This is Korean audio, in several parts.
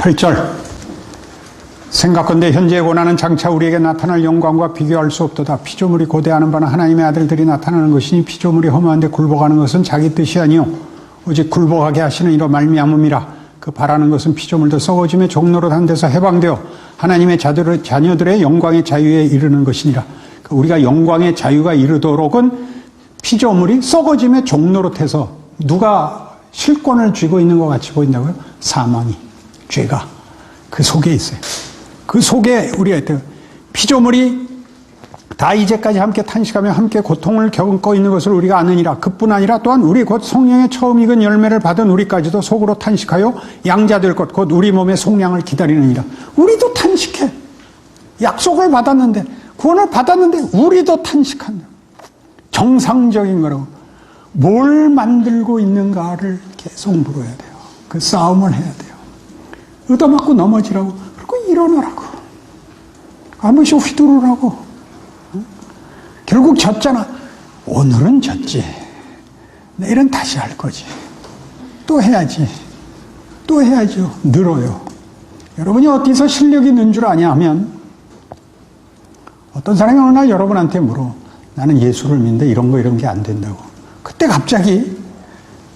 18절 생각건대 현재의 고난은 장차 우리에게 나타날 영광과 비교할 수 없도다. 피조물이 고대하는 바는 하나님의 아들들이 나타나는 것이니 피조물이 허무한데 굴복하는 것은 자기 뜻이 아니요 오직 굴복하게 하시는 이로 말미암음이라. 그 바라는 것은 피조물도 썩어짐의 종로로 한 데서 해방되어 하나님의 자녀들의 영광의 자유에 이르는 것이니라. 우리가 영광의 자유가 이르도록은 피조물이 썩어짐의 종로릇해서 누가 실권을 쥐고 있는 것 같이 보인다고요? 사망이, 죄가 그 속에 있어요. 그 속에 우리가 있대요. 피조물이 다 이제까지 함께 탄식하며 함께 고통을 겪고 있는 것을 우리가 아느니라. 그뿐 아니라 또한 우리 곧 성령의 처음 익은 열매를 받은 우리까지도 속으로 탄식하여 양자될 것 곧 우리 몸의 속량을 기다리느니라. 우리도 탄식해. 약속을 받았는데 구원을 받았는데 우리도 탄식한다. 정상적인 거라고. 뭘 만들고 있는가를 계속 물어야 돼요. 그 싸움을 해야 돼요. 얻어맞고 넘어지라고. 그리고 일어나라고. 한 번씩 휘두르라고. 결국 졌잖아. 오늘은 졌지. 내일은 다시 할 거지. 또 해야지. 또 해야죠. 늘어요. 여러분이 어디서 실력이 는 줄 아냐 하면 어떤 사람이 어느 날 여러분한테 물어. 나는 예수를 믿는데 이런 게 안 된다고. 그때 갑자기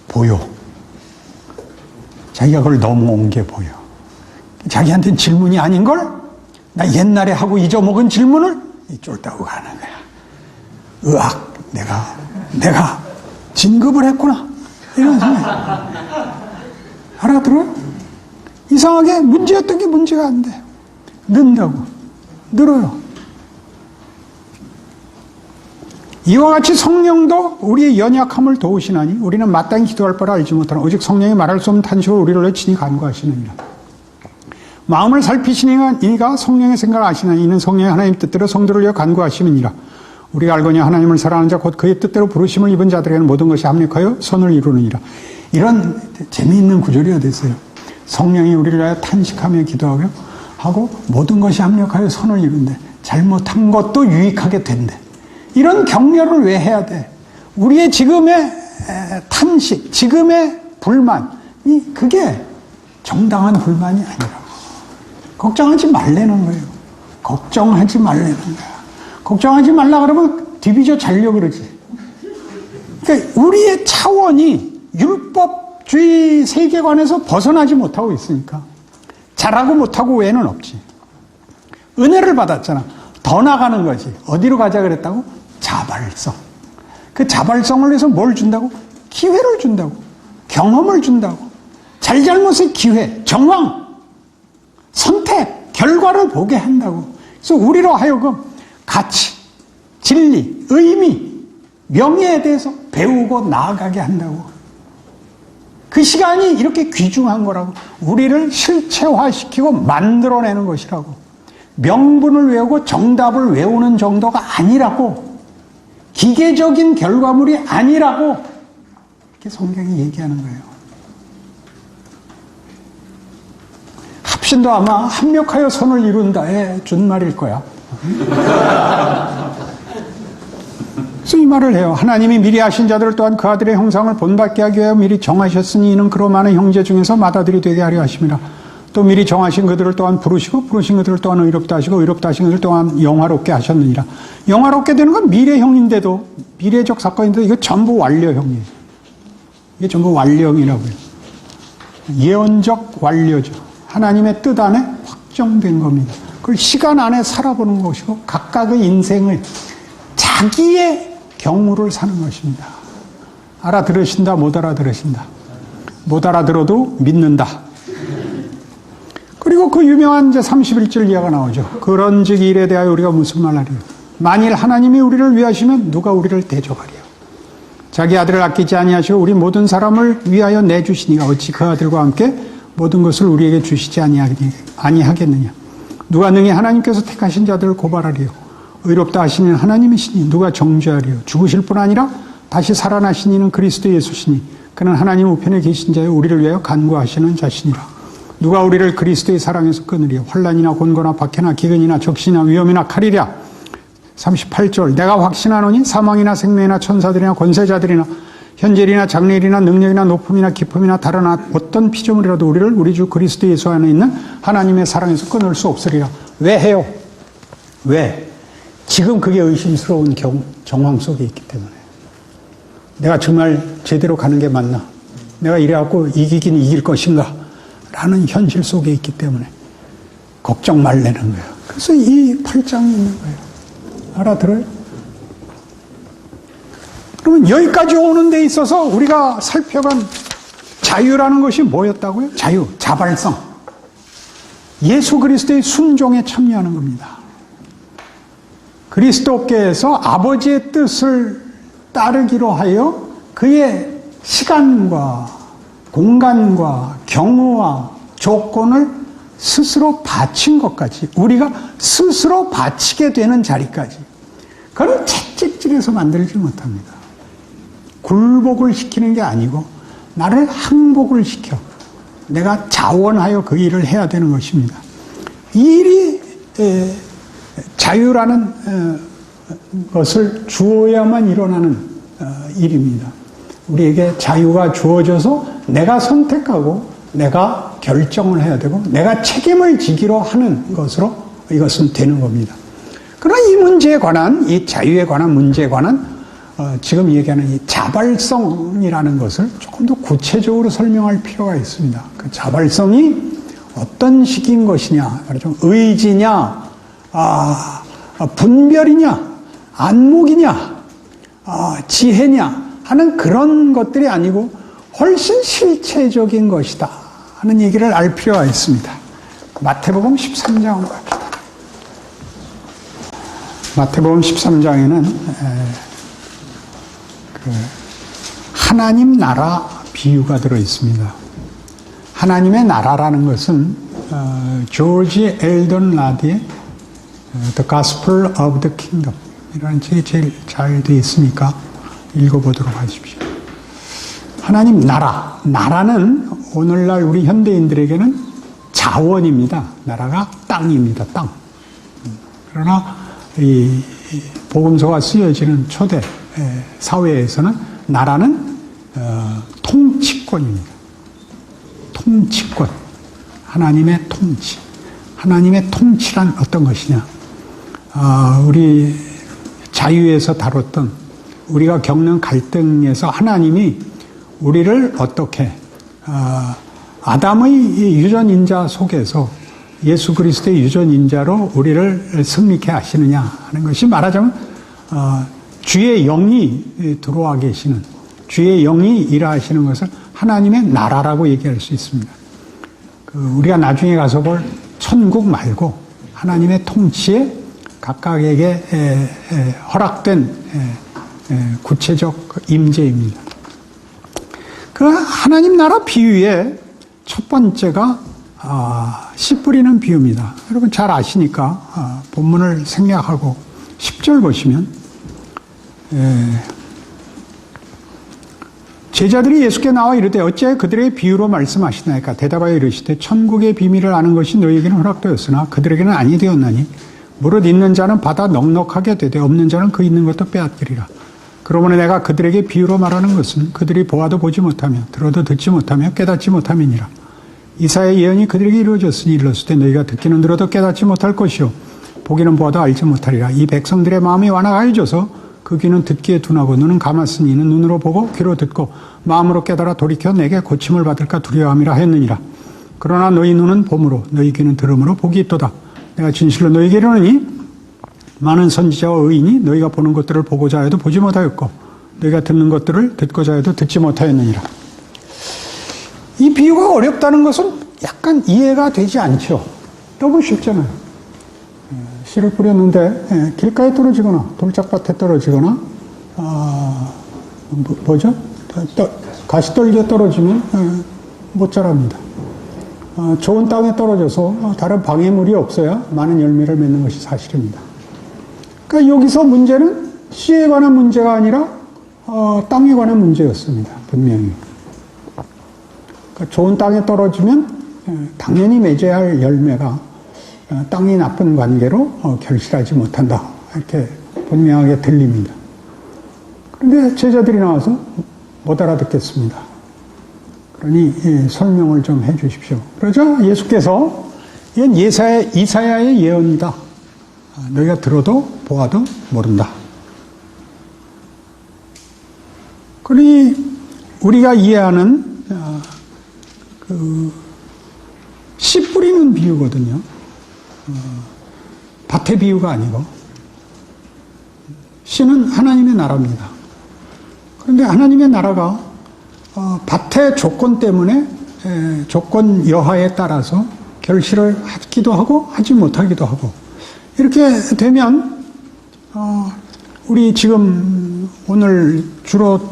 보여. 자기가 그걸 넘어온 게 보여. 자기한테는 질문이 아닌걸? 나 옛날에 하고 잊어먹은 질문을 쫄다고 가는 거야. 의학, 내가 진급을 했구나. 이런 생각. 알아들어요? 이상하게 문제였던 게 문제가 안 돼요. 는다고. 늘어요. 이와 같이 성령도 우리의 연약함을 도우시나니 우리는 마땅히 기도할 바를 알지 못하나 오직 성령이 말할 수 없는 탄식으로 우리를 친히 간구하시느니라. 마음을 살피시는 이가 성령의 생각을 아시나니 이는 성령의 하나님 뜻대로 성도를 위해 간구하심이니라. 우리가 알거니 하나님을 사랑하는 자 곧 그의 뜻대로 부르심을 입은 자들에게는 모든 것이 합력하여 선을 이루느니라. 이런 재미있는 구절이 어디 있어요. 성령이 우리를 위하여 탄식하며 기도하고 하고 모든 것이 합력하여 선을 이룬대. 잘못한 것도 유익하게 된대. 이런 격려를 왜 해야 돼? 우리의 지금의 탄식, 지금의 불만이 그게 정당한 불만이 아니라고. 걱정하지 말라는 거예요. 걱정하지 말라는 거야. 걱정하지 말라 그러면 디비저 자려고 그러지. 그러니까 우리의 차원이 율법주의 세계관에서 벗어나지 못하고 있으니까 잘하고 못하고 외에는 없지. 은혜를 받았잖아. 더 나가는 거지. 어디로 가자 그랬다고? 자발성. 그 자발성을 위해서 뭘 준다고? 기회를 준다고. 경험을 준다고. 잘잘못의 기회, 정황, 선택, 결과를 보게 한다고. 그래서 우리로 하여금 가치, 진리, 의미, 명예에 대해서 배우고 나아가게 한다고. 그 시간이 이렇게 귀중한 거라고. 우리를 실체화시키고 만들어내는 것이라고. 명분을 외우고 정답을 외우는 정도가 아니라고. 기계적인 결과물이 아니라고. 이렇게 성경이 얘기하는 거예요. 합신도 아마 합력하여 선을 이룬다에 준 말일 거야. 그래서 이 말을 해요. 하나님이 미리 아신 자들을 또한 그 아들의 형상을 본받게 하기 위하여 미리 정하셨으니 이는 그로 많은 형제 중에서 맏아들이 되게 하려 하심이라. 또 미리 정하신 그들을 또한 부르시고 부르신 그들을 또한 의롭다 하시고 의롭다 하신 그들을 또한 영화롭게 하셨느니라. 영화롭게 되는 건 미래형인데도 미래적 사건인데도 이거 전부 완료형이에요. 이게 전부 완료형이라고요. 예언적 완료죠. 하나님의 뜻 안에 확정된 겁니다. 그걸 시간 안에 살아보는 것이고 각각의 인생을 자기의 경우를 사는 것입니다. 알아들으신다, 못 알아들으신다. 못 알아들어도 믿는다. 그리고 그 유명한 이제 31절 이하가 나오죠. 그런즉 일에 대하여 우리가 무슨 말하리요? 만일 하나님이 우리를 위하시면 누가 우리를 대적하리요? 자기 아들을 아끼지 아니하시고 우리 모든 사람을 위하여 내주시니가 어찌 그 아들과 함께 모든 것을 우리에게 주시지 아니하겠느냐? 누가 능히 하나님께서 택하신 자들을 고발하리요? 의롭다 하시는 하나님이시니 누가 정죄하리요? 죽으실 뿐 아니라 다시 살아나신 이는 그리스도 예수시니 그는 하나님 우편에 계신 자여 우리를 위하여 간구하시는 자시니라. 누가 우리를 그리스도의 사랑에서 끊으리요? 환난이나 곤고나 박해나 기근이나 적신이나 위험이나 칼이랴. 38절 내가 확신하노니 사망이나 생명이나 천사들이나 권세자들이나 현재일이나 장래일이나 능력이나 높음이나 기쁨이나 다른 어떤 피조물이라도 우리를 우리 주 그리스도 예수 안에 있는 하나님의 사랑에서 끊을 수 없으리라. 왜 해요? 왜? 지금 그게 의심스러운 정황 속에 있기 때문에. 내가 정말 제대로 가는 게 맞나? 내가 이래갖고 이기긴 이길 것인가? 라는 현실 속에 있기 때문에 걱정 말라는 거예요. 그래서 이 8장이 있는 거예요. 알아들어요? 그러면 여기까지 오는 데 있어서 우리가 살펴간 자유라는 것이 뭐였다고요? 자유, 자발성. 예수 그리스도의 순종에 참여하는 겁니다. 그리스도께서 아버지의 뜻을 따르기로 하여 그의 시간과 공간과 경우와 조건을 스스로 바친 것까지, 우리가 스스로 바치게 되는 자리까지, 그건 채찍질해서 만들지 못합니다. 굴복을 시키는 게 아니고 나를 항복을 시켜 내가 자원하여 그 일을 해야 되는 것입니다. 이 일이 자유라는 것을 주어야만 일어나는 일입니다. 우리에게 자유가 주어져서 내가 선택하고 내가 결정을 해야 되고 내가 책임을 지기로 하는 것으로 이것은 되는 겁니다. 그러나 이 문제에 관한, 이 자유에 관한 문제에 관한 지금 얘기하는 이 자발성이라는 것을 조금 더 구체적으로 설명할 필요가 있습니다. 그 자발성이 어떤 식인 것이냐, 말하자면 의지냐, 분별이냐, 안목이냐, 지혜냐 하는 그런 것들이 아니고 훨씬 실체적인 것이다 하는 얘기를 알 필요가 있습니다. 마태복음 13장으로 갑시다. 마태복음 13장에는 하나님 나라 비유가 들어 있습니다. 하나님의 나라라는 것은 조지 엘던 라디의 The Gospel of the Kingdom 이라는 책이 제일 잘 되어 있으니까 읽어보도록 하십시오. 하나님 나라, 나라는 오늘날 우리 현대인들에게는 자원입니다. 나라가 땅입니다. 땅. 그러나 이 복음서가 쓰여지는 초대 사회에서는 나라는 통치권입니다. 통치권. 하나님의 통치. 하나님의 통치란 어떤 것이냐? 우리 자유에서 다뤘던 우리가 겪는 갈등에서 하나님이 우리를 어떻게 아담의 유전인자 속에서 예수 그리스도의 유전인자로 우리를 승리케 하시느냐 하는 것이 말하자면 주의 영이 들어와 계시는, 주의 영이 일하시는 것을 하나님의 나라라고 얘기할 수 있습니다. 우리가 나중에 가서 볼 천국 말고 하나님의 통치에 각각에게 허락된 구체적 임재입니다. 그 하나님 나라 비유의 첫 번째가 씨 뿌리는 비유입니다. 여러분 잘 아시니까 본문을 생략하고 10절 보시면 제자들이 예수께 나와 이르되 어찌하여 그들의 비유로 말씀하시나이까? 대답하여 이르시되 천국의 비밀을 아는 것이 너희에게는 허락되었으나 그들에게는 아니 되었나니 무릇 있는 자는 받아 넉넉하게 되되 없는 자는 그 있는 것도 빼앗기리라. 그러므로 내가 그들에게 비유로 말하는 것은 그들이 보아도 보지 못하며 들어도 듣지 못하며 깨닫지 못함이니라. 이사야의 예언이 그들에게 이루어졌으니 일렀을 때 너희가 듣기는 들어도 깨닫지 못할 것이요 보기는 보아도 알지 못하리라. 이 백성들의 마음이 완악하여져서 그 귀는 듣기에 둔하고 눈은 감았으니 이는 눈으로 보고 귀로 듣고 마음으로 깨달아 돌이켜 내게 고침을 받을까 두려워함이라 했느니라. 그러나 너희 눈은 봄으로 너희 귀는 들음으로 복이 있도다. 내가 진실로 너희에게 이르노니 많은 선지자와 의인이 너희가 보는 것들을 보고자 해도 보지 못하였고 너희가 듣는 것들을 듣고자 해도 듣지 못하였느니라. 이 비유가 어렵다는 것은 약간 이해가 되지 않죠. 너무 쉽잖아요. 씨를 뿌렸는데 길가에 떨어지거나 돌짝밭에 떨어지거나 가시떨기에 떨어지면 못 자랍니다. 좋은 땅에 떨어져서 다른 방해물이 없어야 많은 열매를 맺는 것이 사실입니다. 그러니까 여기서 문제는 씨에 관한 문제가 아니라 땅에 관한 문제였습니다. 분명히. 그러니까 좋은 땅에 떨어지면 당연히 맺어야 할 열매가 땅이 나쁜 관계로 결실하지 못한다. 이렇게 분명하게 들립니다. 그런데 제자들이 나와서 못 알아듣겠습니다. 그러니 설명을 좀 해 주십시오. 그러자 예수께서 이건 이사야의 예언이다. 너희가 들어도 보아도 모른다. 그러니 우리가 이해하는 씨 뿌리는 비유거든요. 밭의 비유가 아니고 씨는 하나님의 나라입니다. 그런데 하나님의 나라가 밭의 조건 때문에 조건 여하에 따라서 결실을 하기도 하고 하지 못하기도 하고 이렇게 되면 우리 지금 오늘 주로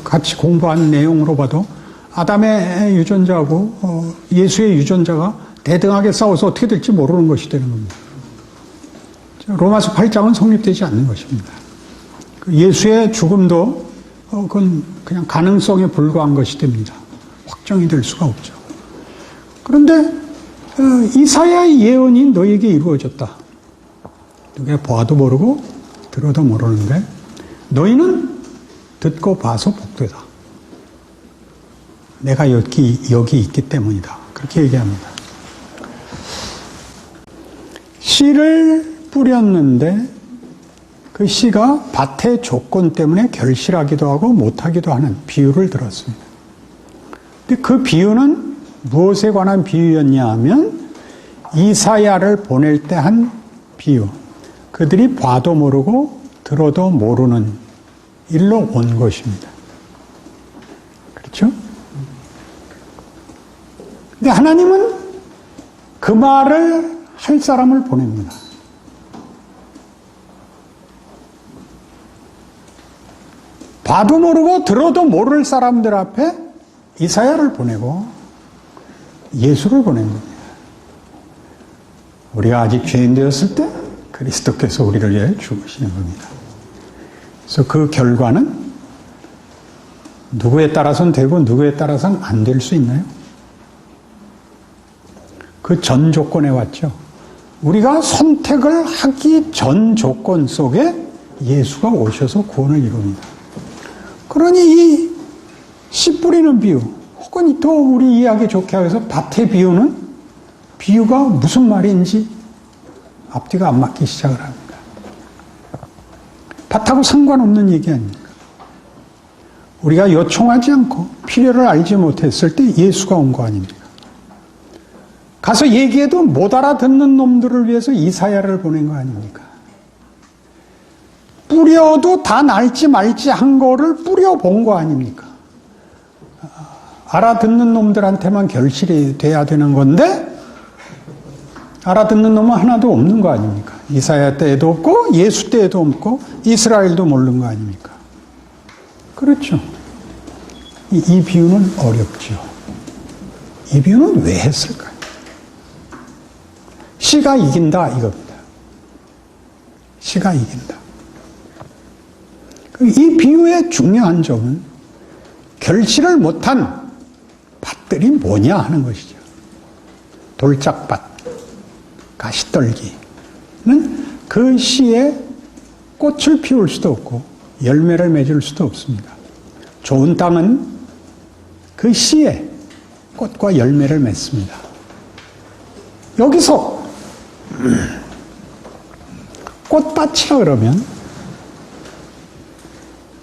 같이 공부한 내용으로 봐도 아담의 유전자하고 예수의 유전자가 대등하게 싸워서 어떻게 될지 모르는 것이 되는 겁니다. 로마서 8장은 성립되지 않는 것입니다. 예수의 죽음도 그건 그냥 가능성에 불과한 것이 됩니다. 확정이 될 수가 없죠. 그런데 이사야의 예언이 너에게 이루어졌다. 누가 보아도 모르고 들어도 모르는데 너희는 듣고 봐서 복되다. 내가 여기 있기 때문이다. 그렇게 얘기합니다. 씨를 뿌렸는데 그 씨가 밭의 조건 때문에 결실하기도 하고 못하기도 하는 비유를 들었습니다. 근데 그 비유는 무엇에 관한 비유였냐 하면 이사야를 보낼 때 한 비유. 그들이 봐도 모르고 들어도 모르는 일로 온 것입니다. 그렇죠? 근데 하나님은 그 말을 할 사람을 보냅니다. 봐도 모르고 들어도 모를 사람들 앞에 이사야를 보내고 예수를 보낸 겁니다. 우리가 아직 죄인 되었을 때 그리스도께서 우리를 위해 죽으시는 겁니다. 그래서 그 결과는 누구에 따라서는 되고 누구에 따라서는 안 될 수 있나요? 그 전 조건에 왔죠. 우리가 선택을 하기 전 조건 속에 예수가 오셔서 구원을 이룹니다. 그러니 이 씨 뿌리는 비유 혹은 또 우리 이해하기 좋게 해서 밭의 비유는 비유가 무슨 말인지 앞뒤가 안 맞기 시작을 합니다. 밭하고 상관없는 얘기 아닙니까? 우리가 요청하지 않고 필요를 알지 못했을 때 예수가 온 거 아닙니까? 가서 얘기해도 못 알아듣는 놈들을 위해서 이사야를 보낸 거 아닙니까? 뿌려도 다 날지 말지 한 거를 뿌려본 거 아닙니까? 알아듣는 놈들한테만 결실이 돼야 되는 건데 알아듣는 놈은 하나도 없는 거 아닙니까? 이사야 때에도 없고 예수 때에도 없고 이스라엘도 모르는 거 아닙니까? 그렇죠. 이 비유는 어렵죠. 이 비유는 왜 했을까요? 씨가 이긴다 이겁니다. 씨가 이긴다. 이 비유의 중요한 점은 결실을 못한 밭들이 뭐냐 하는 것이죠. 돌짝밭, 가시떨기는 그 씨에 꽃을 피울 수도 없고 열매를 맺을 수도 없습니다. 좋은 땅은 그 씨에 꽃과 열매를 맺습니다. 여기서 꽃밭이라 그러면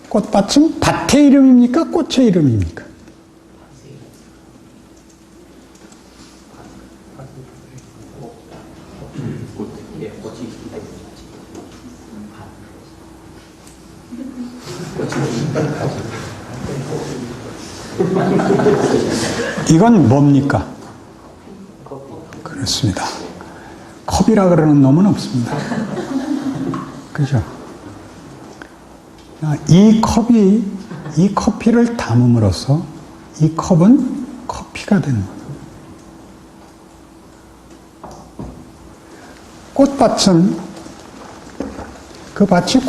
꽃밭은 밭의 이름입니까? 꽃의 이름입니까? 이건 뭡니까? 그렇습니다. 컵이라 그러는 놈은 없습니다. 그죠? 이 커피를 담음으로써 이 컵은 커피가 되는 거예요. 꽃밭은 그 밭이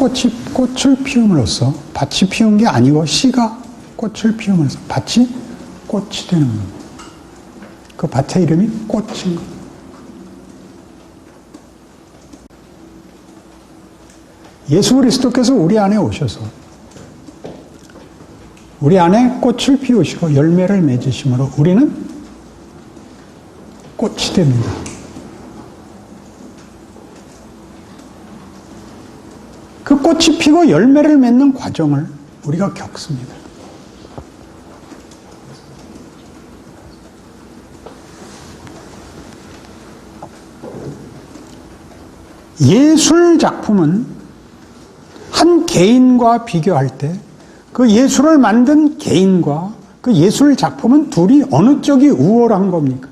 꽃을 피움으로써 밭이 피운 게 아니고 씨가 꽃을 피움으로써 밭이 꽃이 되는 겁니다. 그 밭의 이름이 꽃인 겁니다. 예수 그리스도께서 우리 안에 오셔서 우리 안에 꽃을 피우시고 열매를 맺으심으로 우리는 꽃이 됩니다. 그 꽃이 피고 열매를 맺는 과정을 우리가 겪습니다. 예술 작품은 한 개인과 비교할 때 그 예술을 만든 개인과 그 예술 작품은 둘이 어느 쪽이 우월한 겁니까?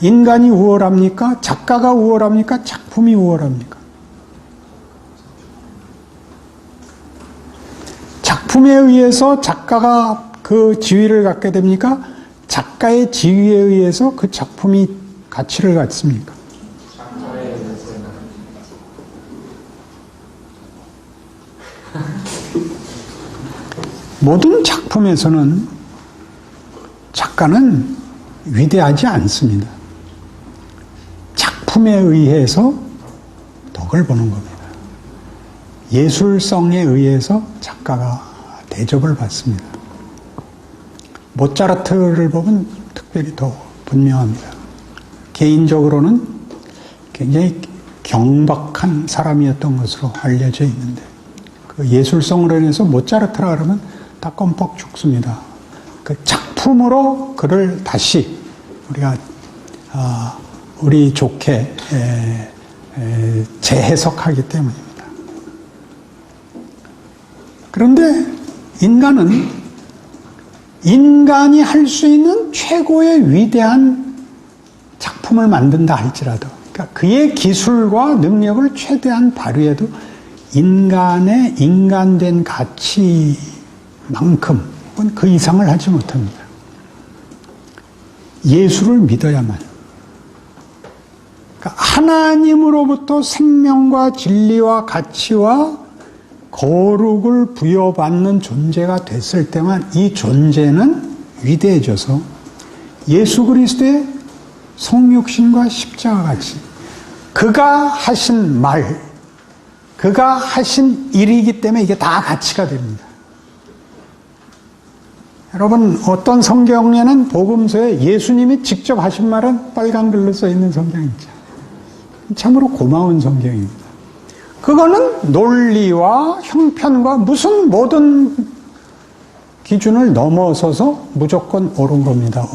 인간이 우월합니까? 작가가 우월합니까? 작품이 우월합니까? 작품에 의해서 작가가 그 지위를 갖게 됩니까? 작가의 지위에 의해서 그 작품이 가치를 갖습니까? 모든 작품에서는 작가는 위대하지 않습니다. 작품에 의해서 덕을 보는 겁니다. 예술성에 의해서 작가가 대접을 받습니다. 모차르트를 보면 특별히 더 분명합니다. 개인적으로는 굉장히 경박한 사람이었던 것으로 알려져 있는데 그 예술성으로 인해서 모차르트라 그러면 다 껌뻑 죽습니다. 그 작품으로 그를 다시 우리가 우리 좋게 재해석하기 때문입니다. 그런데 인간이 할 수 있는 최고의 위대한 작품을 만든다 할지라도 그러니까 그의 기술과 능력을 최대한 발휘해도 인간의 인간된 가치만큼 혹은 그 이상을 하지 못합니다. 예술을 믿어야만. 그러니까 하나님으로부터 생명과 진리와 가치와 거룩을 부여받는 존재가 됐을 때만 이 존재는 위대해져서 예수 그리스도의 성육신과 십자가 같이 그가 하신 말, 그가 하신 일이기 때문에 이게 다 가치가 됩니다. 여러분 어떤 성경에는 복음서에 예수님이 직접 하신 말은 빨간 글로 써 있는 성경이 있죠. 참으로 고마운 성경입니다. 그거는 논리와 형편과 무슨 모든 기준을 넘어서서 무조건 옳은 겁니다.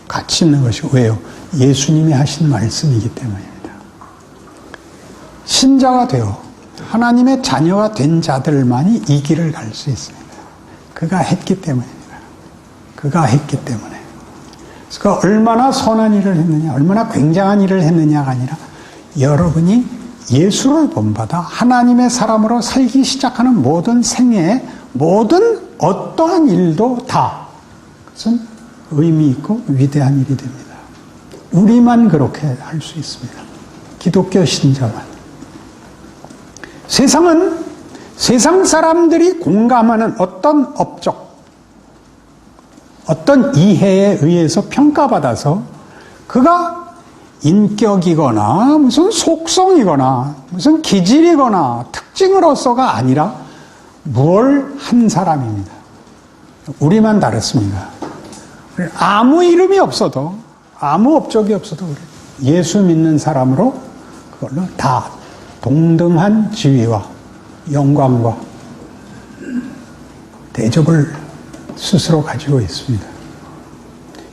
가치 있는 것이고 왜요? 예수님이 하신 말씀이기 때문입니다. 신자가 되어 하나님의 자녀가 된 자들만이 이 길을 갈 수 있습니다. 그가 했기 때문입니다. 그가 했기 때문에. 그가 얼마나 선한 일을 했느냐, 얼마나 굉장한 일을 했느냐가 아니라 여러분이 예수를 본받아 하나님의 사람으로 살기 시작하는 모든 생애의 모든 어떠한 일도 다 그것은 의미 있고 위대한 일이 됩니다. 우리만 그렇게 할 수 있습니다. 기독교 신자만. 세상은 세상 사람들이 공감하는 어떤 업적, 어떤 이해에 의해서 평가받아서 그가 인격이거나 무슨 속성이거나 무슨 기질이거나 특징으로서가 아니라 뭘 한 사람입니다. 우리만 다릅니다. 아무 이름이 없어도 아무 업적이 없어도 예수 믿는 사람으로 그걸로 다 동등한 지위와 영광과 대접을 스스로 가지고 있습니다.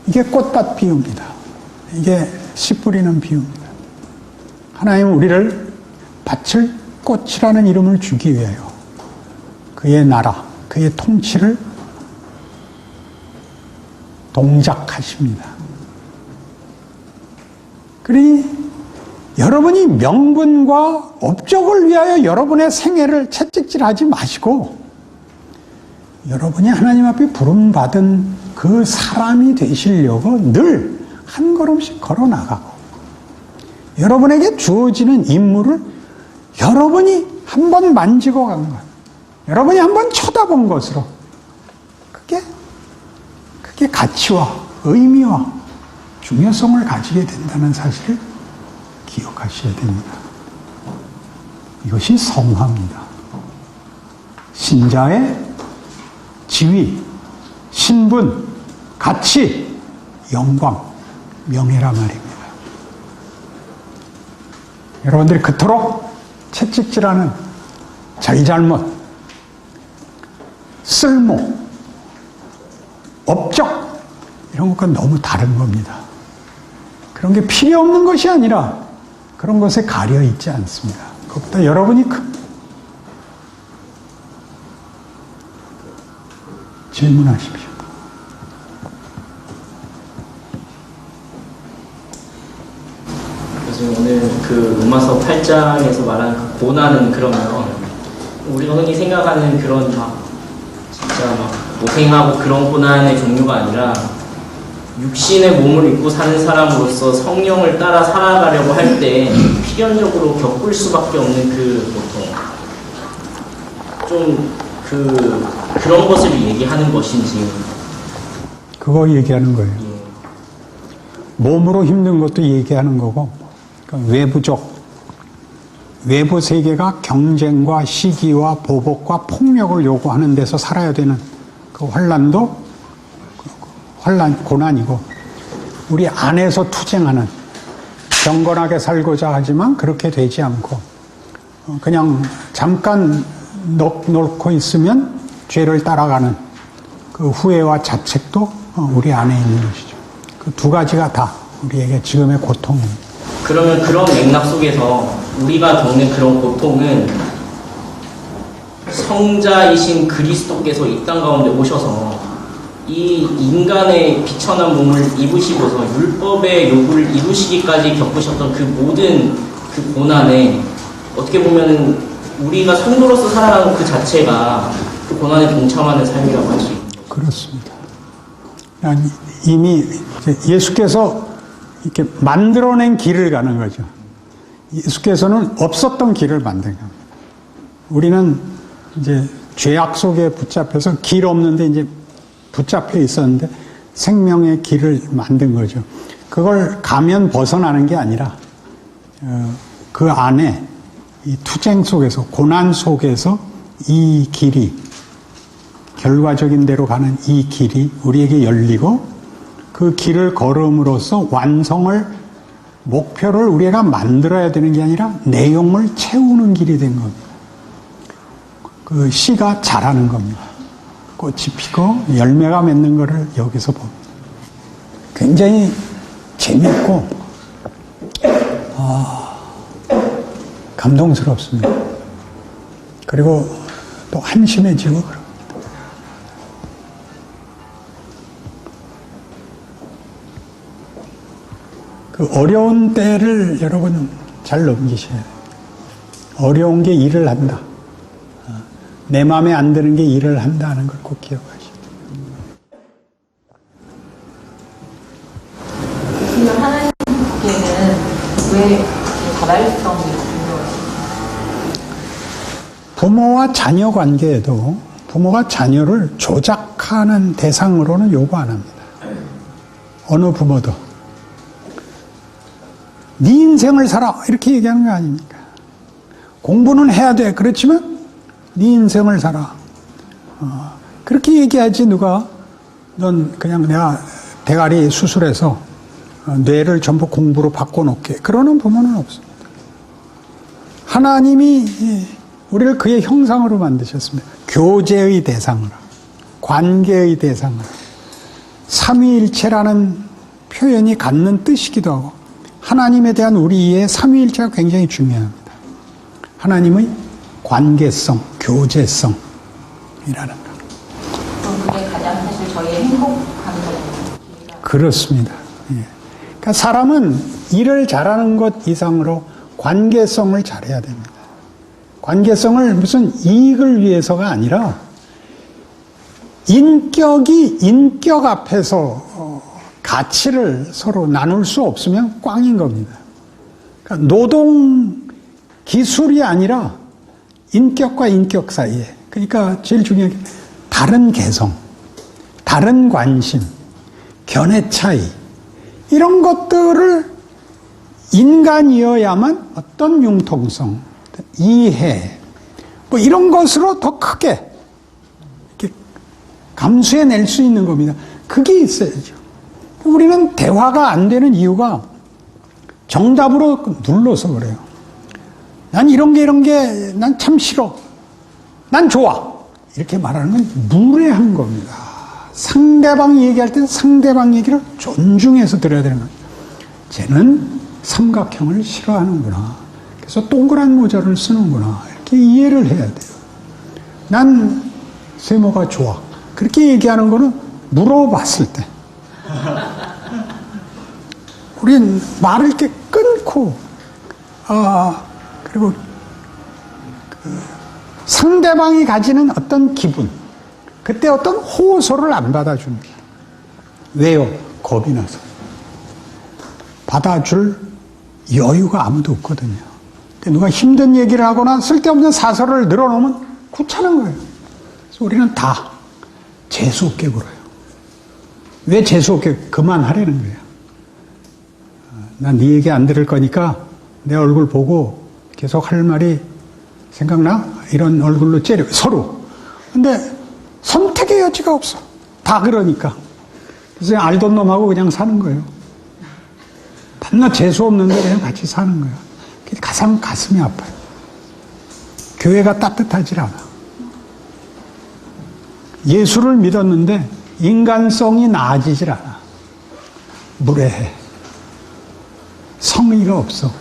이게 꽃밭 비유입니다. 이게 씨 뿌리는 비유입니다. 하나님은 우리를 밭을 꽃이라는 이름을 주기 위하여 그의 나라, 그의 통치를 동작하십니다. 그러니 여러분이 명분과 업적을 위하여 여러분의 생애를 채찍질하지 마시고 여러분이 하나님 앞에 부름받은 그 사람이 되시려고 늘 한 걸음씩 걸어 나가고 여러분에게 주어지는 임무를 여러분이 한번 만지고 간 것, 여러분이 한번 쳐다본 것으로 그게 가치와 의미와 중요성을 가지게 된다는 사실을 기억하셔야 됩니다. 이것이 성화입니다. 신자의 지위, 신분, 가치, 영광, 명예란 말입니다. 여러분들이 그토록 채찍질하는 잘잘못, 쓸모, 업적 이런 것과 너무 다른 겁니다. 그런 게 필요 없는 것이 아니라 그런 것에 가려 있지 않습니다. 그것보다 여러분이 질문하십시오. 그래서 오늘 그 로마서 8장에서 말하는 그 고난은 그러면 우리가 흔히 생각하는 그런 진짜 고생하고 그런 고난의 종류가 아니라 육신의 몸을 입고 사는 사람으로서 성령을 따라 살아가려고 할 때 필연적으로 겪을 수밖에 없는 그 고통, 좀 그런 것을 얘기하는 것인지. 그거 얘기하는 거예요. 몸으로 힘든 것도 얘기하는 거고, 그러니까 외부 세계가 경쟁과 시기와 보복과 폭력을 요구하는 데서 살아야 되는 그 환난도 고난이고, 우리 안에서 투쟁하는, 경건하게 살고자 하지만 그렇게 되지 않고 그냥 잠깐 놓고 있으면 죄를 따라가는 그 후회와 자책도 우리 안에 있는 것이죠. 그 두 가지가 다 우리에게 지금의 고통입니다. 그러면 그런 맥락 속에서 우리가 겪는 그런 고통은 성자이신 그리스도께서 이 땅 가운데 오셔서 이 인간의 비천한 몸을 입으시고서 율법의 요구를 이루시기까지 겪으셨던 그 모든 그 고난에 어떻게 보면 우리가 성도로서 살아가는 그 자체가 그 고난에 동참하는 삶이라고 할 수 있는 거죠. 그렇습니다. 이미 예수께서 이렇게 만들어낸 길을 가는 거죠. 예수께서는 없었던 길을 만든 겁니다. 우리는 이제 죄악 속에 붙잡혀서 길 없는데 이제 붙잡혀 있었는데 생명의 길을 만든 거죠. 그걸 가면 벗어나는 게 아니라 그 안에 이 투쟁 속에서, 고난 속에서 이 길이, 결과적인 대로 가는 이 길이 우리에게 열리고 그 길을 걸음으로써 목표를 우리가 만들어야 되는 게 아니라 내용을 채우는 길이 된 겁니다. 그 씨가 자라는 겁니다. 꽃이 피고 열매가 맺는 것을 여기서 봅니다. 굉장히 재밌고 감동스럽습니다. 그리고 또 한심해지고 그럽니다. 그 어려운 때를 여러분 잘 넘기셔야 돼요. 어려운 게 일을 한다. 내 마음에 안 드는 게 일을 한다는 걸 꼭 기억하시고. 그러면 하나님께는 왜 자발성이 중요하신가요? 부모와 자녀 관계에도 부모가 자녀를 조작하는 대상으로는 요구 안 합니다. 어느 부모도. 네 인생을 살아 이렇게 얘기하는 거 아닙니까? 공부는 해야 돼. 그렇지만 네 인생을 살아. 그렇게 얘기하지 누가 넌 그냥 내가 대가리 수술해서 뇌를 전부 공부로 바꿔놓게. 그러는 부모는 없습니다. 하나님이 우리를 그의 형상으로 만드셨습니다. 교제의 대상으로, 관계의 삼위일체라는 표현이 갖는 뜻이기도 하고 하나님에 대한 우리의 삼위일체가 굉장히 중요합니다. 하나님의 관계성, 교제성이라는 것. 그게 가장 사실 저희의 행복한 거예요. 그렇습니다. 예. 그러니까 사람은 일을 잘하는 것 이상으로 관계성을 잘해야 됩니다. 관계성을 무슨 이익을 위해서가 아니라 인격이 인격 앞에서 가치를 서로 나눌 수 없으면 꽝인 겁니다. 그러니까 노동 기술이 아니라 인격과 인격 사이에, 그러니까 제일 중요한 게 다른 개성, 다른 관심, 견해 차이, 이런 것들을 인간이어야만 어떤 융통성, 이해, 뭐 이런 것으로 더 크게 이렇게 감수해낼 수 있는 겁니다. 그게 있어야죠. 우리는 대화가 안 되는 이유가 정답으로 눌러서 그래요. 난 이런 게 난 참 싫어. 난 좋아. 이렇게 말하는 건 무례한 겁니다. 상대방이 얘기할 때는 상대방 얘기를 존중해서 들어야 되는 거예요. 쟤는 삼각형을 싫어하는구나. 그래서 동그란 모자를 쓰는구나. 이렇게 이해를 해야 돼요. 난 세모가 좋아. 그렇게 얘기하는 거는 물어봤을 때. 우린 말을 이렇게 끊고, 그리고 상대방이 가지는 어떤 기분, 그때 어떤 호소를 안 받아줍니다. 왜요? 겁이 나서. 받아줄 여유가 아무도 없거든요. 누가 힘든 얘기를 하거나 쓸데없는 사설을 늘어놓으면 귀찮은 거예요. 그래서 우리는 다 재수없게 굴어요. 왜 재수없게? 그만하라는 거예요. 난 네 얘기 안 들을 거니까 내 얼굴 보고 계속 할 말이 생각나? 이런 얼굴로 째려 서로. 근데 선택의 여지가 없어. 다 그러니까. 그래서 알던 놈하고 그냥 사는 거예요. 밤낮 재수 없는데 그냥 같이 사는 거예요. 가장 가슴이 아파요. 교회가 따뜻하지 않아. 예수를 믿었는데 인간성이 나아지질 않아. 무례해. 성의가 없어.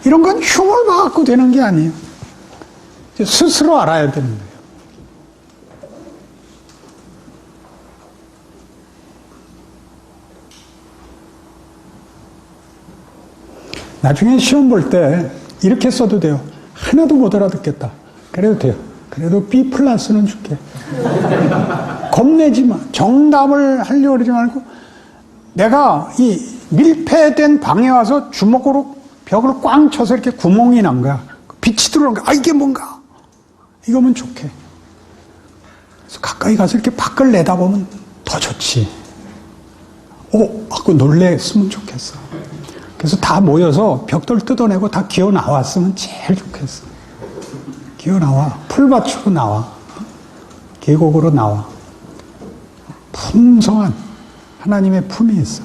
이런 건 흉을 봐갖고 되는 게 아니에요. 스스로 알아야 되는 거예요. 나중에 시험 볼 때 이렇게 써도 돼요. 하나도 못 알아듣겠다. 그래도 돼요. 그래도 B 플러스는 줄게. 겁내지 마. 정답을 하려고 그러지 말고 내가 이 밀폐된 방에 와서 주먹으로 벽을 꽝 쳐서 이렇게 구멍이 난 거야. 빛이 들어오는 거야. 이게 뭔가. 이거면 좋게. 그래서 가까이 가서 이렇게 밖을 내다보면 더 좋지. 하고 놀랬으면 좋겠어. 그래서 다 모여서 벽돌 뜯어내고 다 기어 나왔으면 제일 좋겠어. 기어 나와. 풀밭으로 나와. 계곡으로 나와. 풍성한 하나님의 품이 있어.